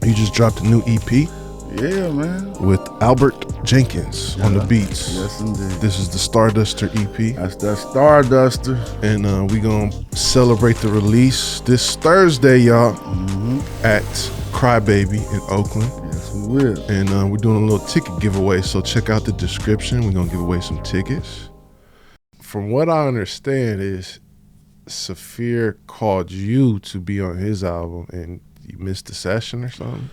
You just dropped a new EP. Yeah, man. With Albert Jenkins on the beats. Yes, indeed. This is the Starduster EP. That's that Starduster. And we gonna celebrate the release this Thursday, y'all, at Crybaby in Oakland. Yes, we will. And we're doing a little ticket giveaway, so check out the description. We're gonna give away some tickets. From what I understand is Saafir called you to be on his album and you missed the session or something?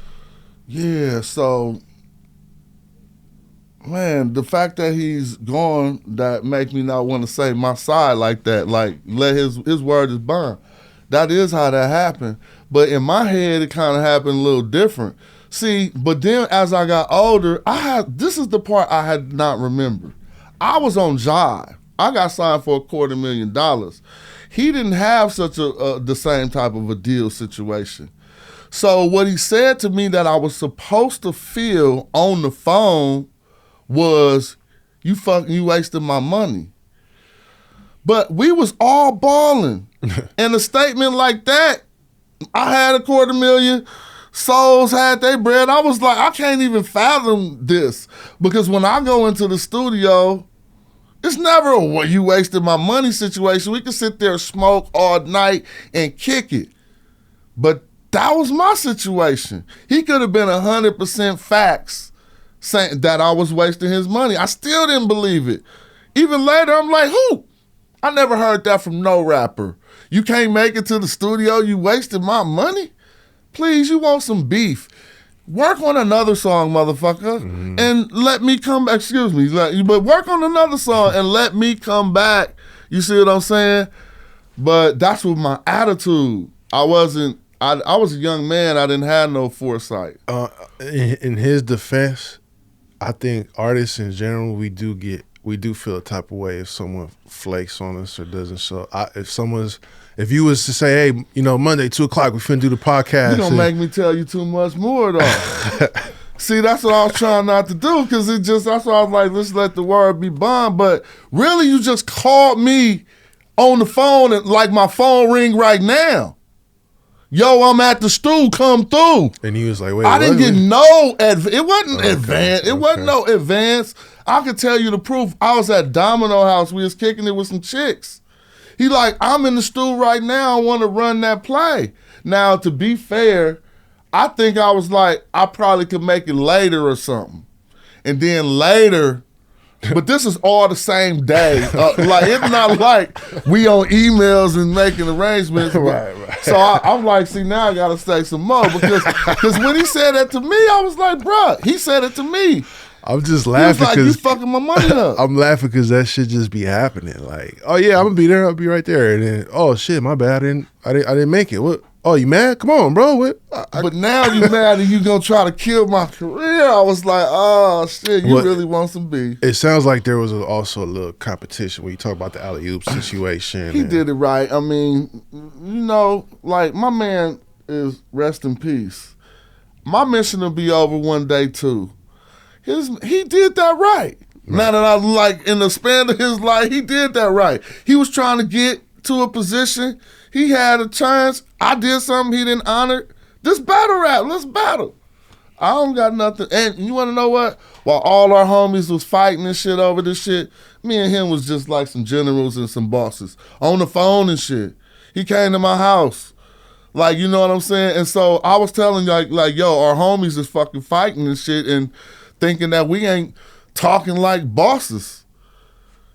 Yeah, so, man, the fact that he's gone, that make me not want to say my side like that, like let his word is bond. That is how that happened. But in my head, it kind of happened a little different. See, but then as I got older, this is the part I had not remembered. I was on Jive. I got signed for $250,000. He didn't have such the same type of a deal situation. So what he said to me that I was supposed to feel on the phone was, you wasted my money. But we was all balling. And a statement like that, I had $250,000, Souls had their bread. I was like, I can't even fathom this. Because when I go into the studio, it's never a you wasted my money situation. We can sit there and smoke all night and kick it. But that was my situation. He could have been 100% facts saying that I was wasting his money. I still didn't believe it. Even later, I'm like, who? I never heard that from no rapper. You can't make it to the studio, you wasted my money? Please, you want some beef. Work on another song, motherfucker, and let me come back. Excuse me, but work on another song and let me come back. You see what I'm saying? But that's with my attitude. I was a young man. I didn't have no foresight. In his defense, I think artists in general, we do feel a type of way if someone flakes on us or doesn't show. If you was to say, hey, Monday 2:00, we finna do the podcast. You don't make me tell you too much more though. See, that's what I was trying not to do, because that's why I was like, let's let the word be bond. But really, you just called me on the phone and like my phone ring right now. Yo, I'm at the stew, come through. And he was like, wait, I didn't get it wasn't advanced. It wasn't no advance. I could tell you the proof. I was at Domino House. We was kicking it with some chicks. He like, I'm in the stew right now. I want to run that play. Now, to be fair, I think I was like, I probably could make it later or something. And then later, but this is all the same day. Like, it's not like we on emails and making arrangements. Right. So I'm like, see, now I got to say some more. Because when he said that to me, I was like, bruh, he said it to me. I'm just laughing because you fucking my money up. I'm laughing because that shit just be happening. Like, oh yeah, I'm gonna be there. I'll be right there. And then, oh shit, my bad. I didn't make it. What? Oh, you mad? Come on, bro. What? But now you mad and you gonna try to kill my career. I was like, oh shit, you really want some beef. It sounds like there was also a little competition when you talk about the alley-oop situation. He did it right. I mean, like my man is rest in peace. My mission will be over one day too. He did that right. Now that I like in the span of his life, he did that right. He was trying to get to a position. He had a chance. I did something he didn't honor. This battle rap, let's battle. I don't got nothing. And you want to know what? While all our homies was fighting and shit over this shit, me and him was just like some generals and some bosses on the phone and shit. He came to my house. Like, you know what I'm saying? And so I was telling like, yo, our homies is fucking fighting and shit and thinking that we ain't talking like bosses.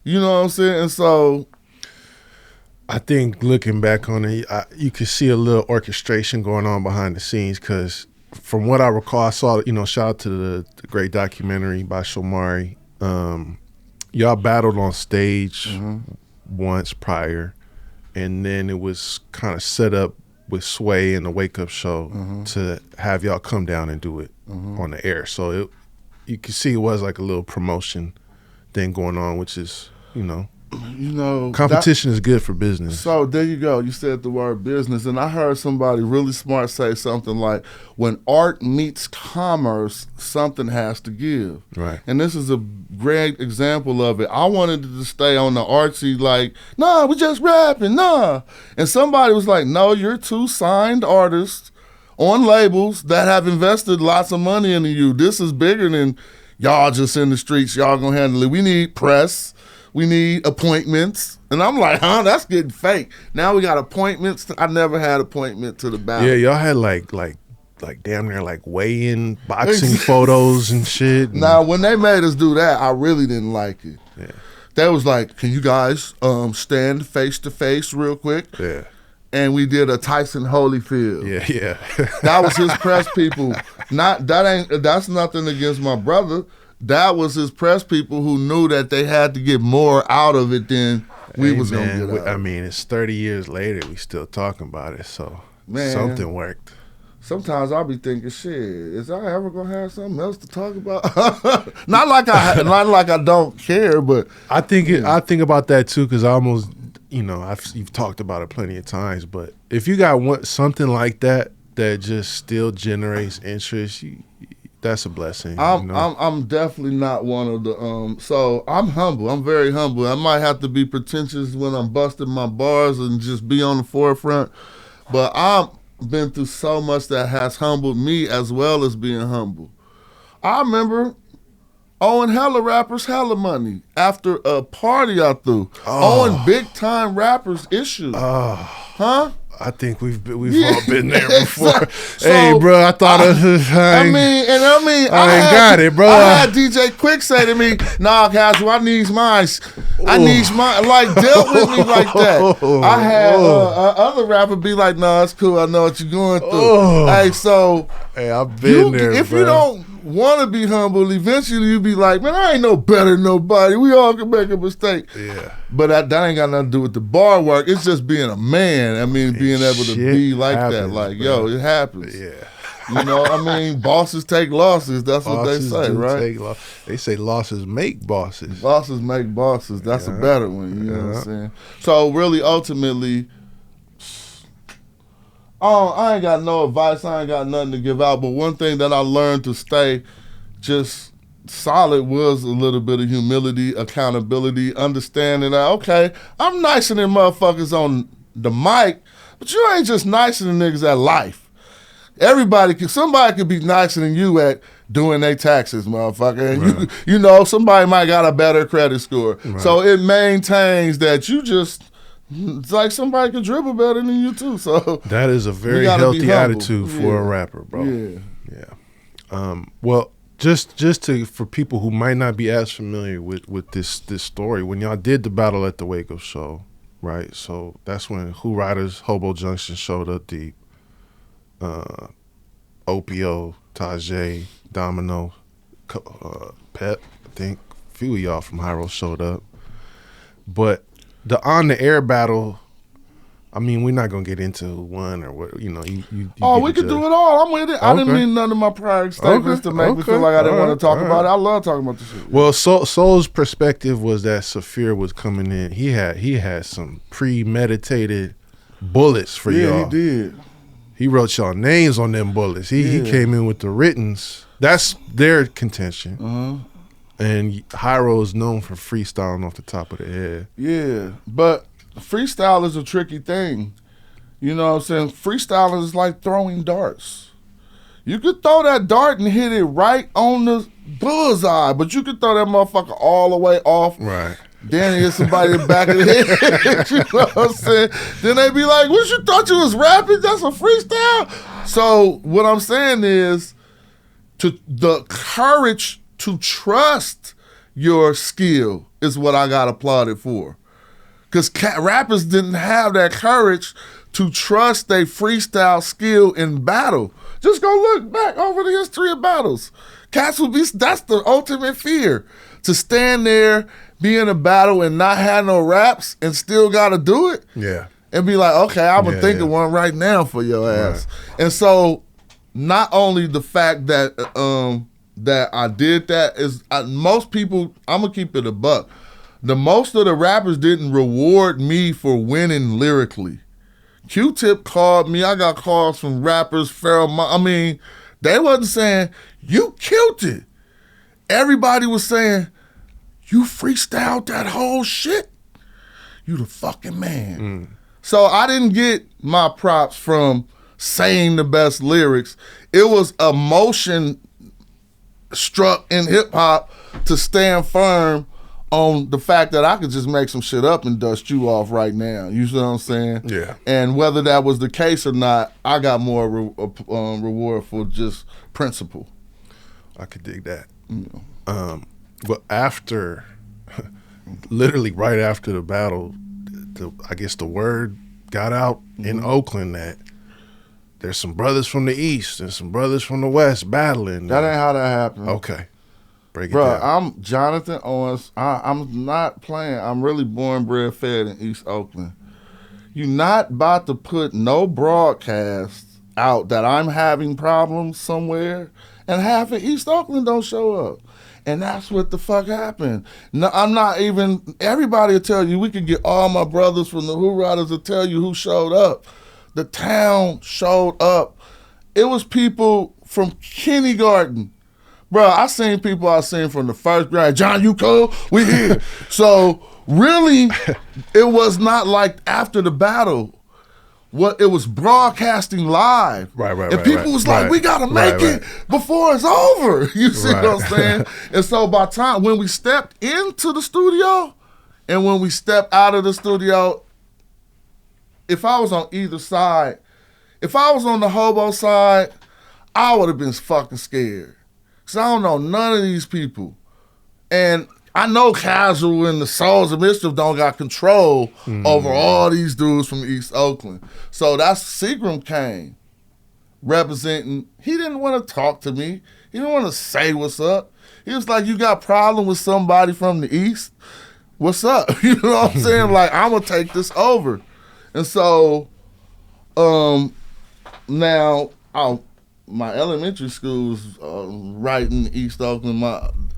You know what I'm saying? And so I think looking back on it, you could see a little orchestration going on behind the scenes, because from what I recall, I saw, shout out to the great documentary by Shomari. Y'all battled on stage once prior, and then it was kind of set up with Sway and the Wake Up Show to have y'all come down and do it on the air. So you can see it was like a little promotion thing going on, which is, competition is good for business. So there you go. You said the word business, and I heard somebody really smart say something like, when art meets commerce, something has to give. Right. And this is a great example of it. I wanted to stay on the artsy, like, nah, we just rapping, nah. And somebody was like, no, you're two signed artists on labels that have invested lots of money into you. This is bigger than y'all just in the streets. Y'all gonna handle it. We need press. We need appointments. And I'm like, that's getting fake. Now we got appointments. I never had appointment to the battle. Yeah, y'all had like damn near like weigh-in boxing photos and shit. Now, when they made us do that, I really didn't like it. Yeah. They was like, can you guys stand face to face real quick? Yeah. And we did a Tyson Holyfield. Yeah. That was his press people. That's nothing against my brother. That was his press people who knew that they had to get more out of it than we was gonna get out. I mean, it's 30 years later, we still talking about it, so something worked. Sometimes I'll be thinking, shit, is I ever gonna have something else to talk about? not like I don't care, but I think about that too, because I almost, you've talked about it plenty of times. But if you got something like that just still generates interest, that's a blessing. I'm definitely not one of the so I'm humble. I'm very humble. I might have to be pretentious when I'm busting my bars and just be on the forefront, but I'm been through so much that has humbled me as well as being humble. I remember owing hella rappers hella money after a party I threw. Owing big time rappers issues. Huh? I think we've all been there before. So, hey, bro, I thought I ain't got it, bro. I had DJ Quick say to me, "Nah, casual, I needs mine. I needs mine." Like dealt with me like that. I had other rapper be like, "Nah, it's cool. I know what you're going through." Hey, I've been there. If bro. you don't want to be humble, eventually you be like, "Man, I ain't no better than nobody. We all can make a mistake." Yeah. But that ain't got nothing to do with the bar work. It's just being a man. I mean, being able to be like happens, that. Like, bro. it happens. Yeah. Bosses take losses. That's Bosses what they say, right? They say losses make bosses. Bosses make bosses. That's a better one. You know what I'm saying? So really, ultimately, I ain't got no advice. I ain't got nothing to give out. But one thing that I learned to stay just solid was a little bit of humility, accountability, understanding that, okay, I'm nicer than motherfuckers on the mic, but you ain't just nicer than niggas at life. Somebody could be nicer than you at doing their taxes, motherfucker. And right. Somebody might got a better credit score. Right. So it maintains that it's like somebody could dribble better than you too. So that is a very healthy attitude for a rapper, bro. Yeah. Well, just for people who might not be as familiar with this story, when y'all did the Battle at the Waco show, right? So that's when Who Riders, Hobo Junction showed up deep. Opio, Tajay, Domino, Pep, I think a few of y'all from Hiero showed up. But the on the air battle, I mean, we're not gonna get into who won or what. You we could do it all. I'm with it. Okay. I didn't mean none of my prior statements to make me feel like I didn't want to talk about it. I love talking about this shit. Well, Soul's perspective was that Saafir was coming in. He had some premeditated bullets for y'all. Yeah, he did. He wrote y'all names on them bullets. He came in with the writtens. That's their contention. Uh-huh. And Hiero is known for freestyling off the top of the head. Yeah, but freestyle is a tricky thing. You know what I'm saying? Freestyling is like throwing darts. You could throw that dart and hit it right on the bullseye, but you could throw that motherfucker all the way off. Right. Then hit somebody in the back of the head. You know what I'm saying? Then they be like, what, you thought you was rapping? That's a freestyle? So what I'm saying is the courage to trust your skill is what I got applauded for. Because rappers didn't have that courage to trust their freestyle skill in battle. Just go look back over the history of battles. That's the ultimate fear. To stand there, be in a battle and not have no raps and still gotta do it. Yeah. And be like, okay, I'm gonna think of one right now for your ass. Right. And so not only the fact that that I did that is most people, I'm gonna keep it a buck. Most of the rappers didn't reward me for winning lyrically. Q-Tip called me. I got calls from rappers, they wasn't saying, you killed it. Everybody was saying, you freestyled that whole shit. You the fucking man. So I didn't get my props from saying the best lyrics. It was a motion struck in hip hop to stand firm on the fact that I could just make some shit up and dust you off right now. You see what I'm saying? Yeah. And whether that was the case or not, I got more reward for just principle. I could dig that. But after, literally right after the battle, I guess the word got out in Oakland that there's some brothers from the East and some brothers from the West battling. That ain't how that happened. Okay. Break it Bro, down. I'm Jonathan Owens. I'm not playing. I'm really born, bred, fed in East Oakland. You're not about to put no broadcast out that I'm having problems somewhere and half of East Oakland don't show up. And that's what the fuck happened. No, I'm not even, everybody will tell you, we could get all my brothers from the Who Riders to tell you who showed up. The town showed up. It was people from kindergarten. Bro, I seen people I seen from the first grade. John, you cool? We here. So really, it was not like after the battle. What it was broadcasting live. Right. And people was like, we gotta make it before it's over. You see what I'm saying? And so by time when we stepped into the studio and when we stepped out of the studio, if I was on either side, if I was on the Hobo side, I would have been fucking scared. Cause I don't know none of these people. And I know Casual and the Souls of Mischief don't got control over all these dudes from East Oakland. So that's Seagram came representing. He didn't want to talk to me. He didn't want to say what's up. He was like, you got problem with somebody from the East? What's up? You know what I'm saying? Like, I'm going to take this over. And so now my elementary school's right in East Oakland.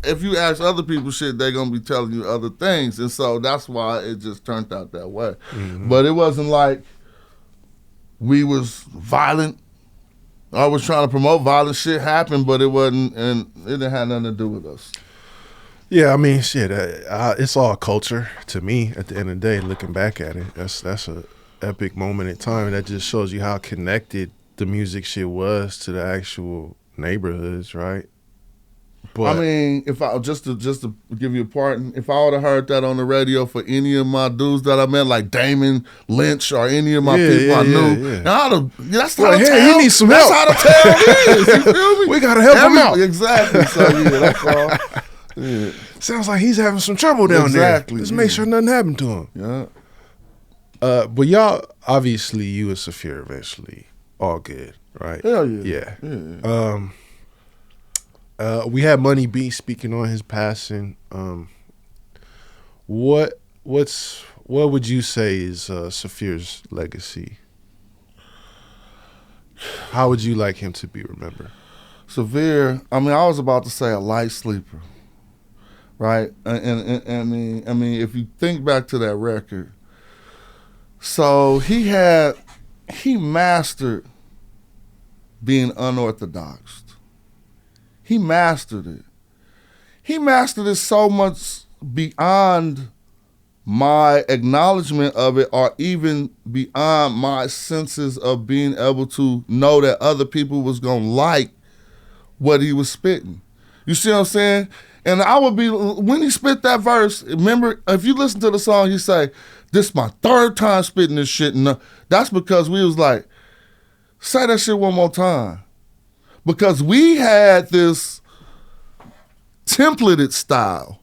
If you ask other people shit, they're going to be telling you other things. And so that's why it just turned out that way. But it wasn't like we was violent. I was trying to promote violent. Shit happened, but it wasn't, and it didn't have nothing to do with us. Yeah, I mean, shit, it's all culture to me at the end of the day, looking back at it. That's a epic moment in time. That just shows you how connected the music shit was to the actual neighborhoods, right? But I mean, if I just to give you a part, if I would have heard that on the radio for any of my dudes that I met, like Damon Lynch or any of my people I knew, that's how the town. He needs some help. That's how the town is. You feel me? We gotta help him out. Exactly. So yeah, that's all. Yeah. Sounds like he's having some trouble down there. Let's make sure nothing happened to him. Yeah. But y'all, obviously, you and Saafir eventually all good, right? Hell yeah. Yeah. We had Money B speaking on his passing. What would you say is Saafir's legacy? How would you like him to be remembered? Saafir, I mean, I was about to say a light sleeper, right? And I mean, if you think back to that record, so he mastered being unorthodox. He mastered it. He mastered it so much beyond my acknowledgement of it, or even beyond my senses of being able to know that other people was gonna like what he was spitting. You see what I'm saying? And I would be, when he spit that verse, remember, if you listen to the song, he say, this is my third time spitting this shit. And that's because we was like, say that shit one more time. Because we had this templated style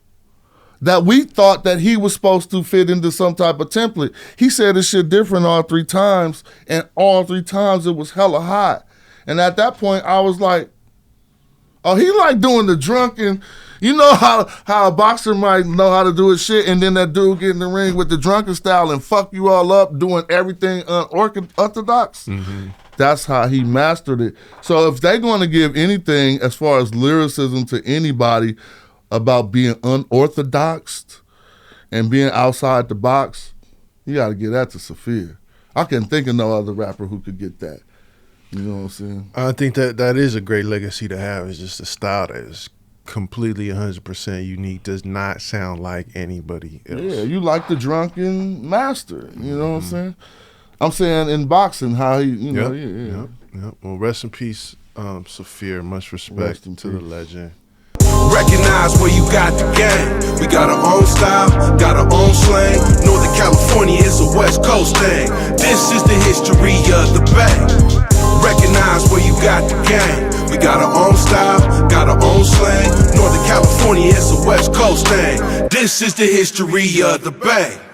that we thought that he was supposed to fit into some type of template. He said this shit different all three times, and all three times it was hella hot. And at that point, I was like, oh, he like doing the drunken, you know how a boxer might know how to do his shit, and then that dude get in the ring with the drunken style and fuck you all up doing everything unorthodox. That's how he mastered it. So if they're going to give anything as far as lyricism to anybody about being unorthodox and being outside the box, you got to give that to Saafir. I can't think of no other rapper who could get that. You know what I'm saying? I think that is a great legacy to have. It's just a style that is completely 100% unique, does not sound like anybody else. Yeah, you like the drunken master. You know what I'm saying? I'm saying in boxing, how he, you know, Yep. Well, rest in peace, Saafir. Much respect to the legend. Recognize where you got the game. We got our own style, got our own slang. Northern California is a West Coast thing. This is the history of the Bay. Recognize where you got the game. We got our own style, got our own slang. Northern California is a West Coast thing. This is the history of the Bay.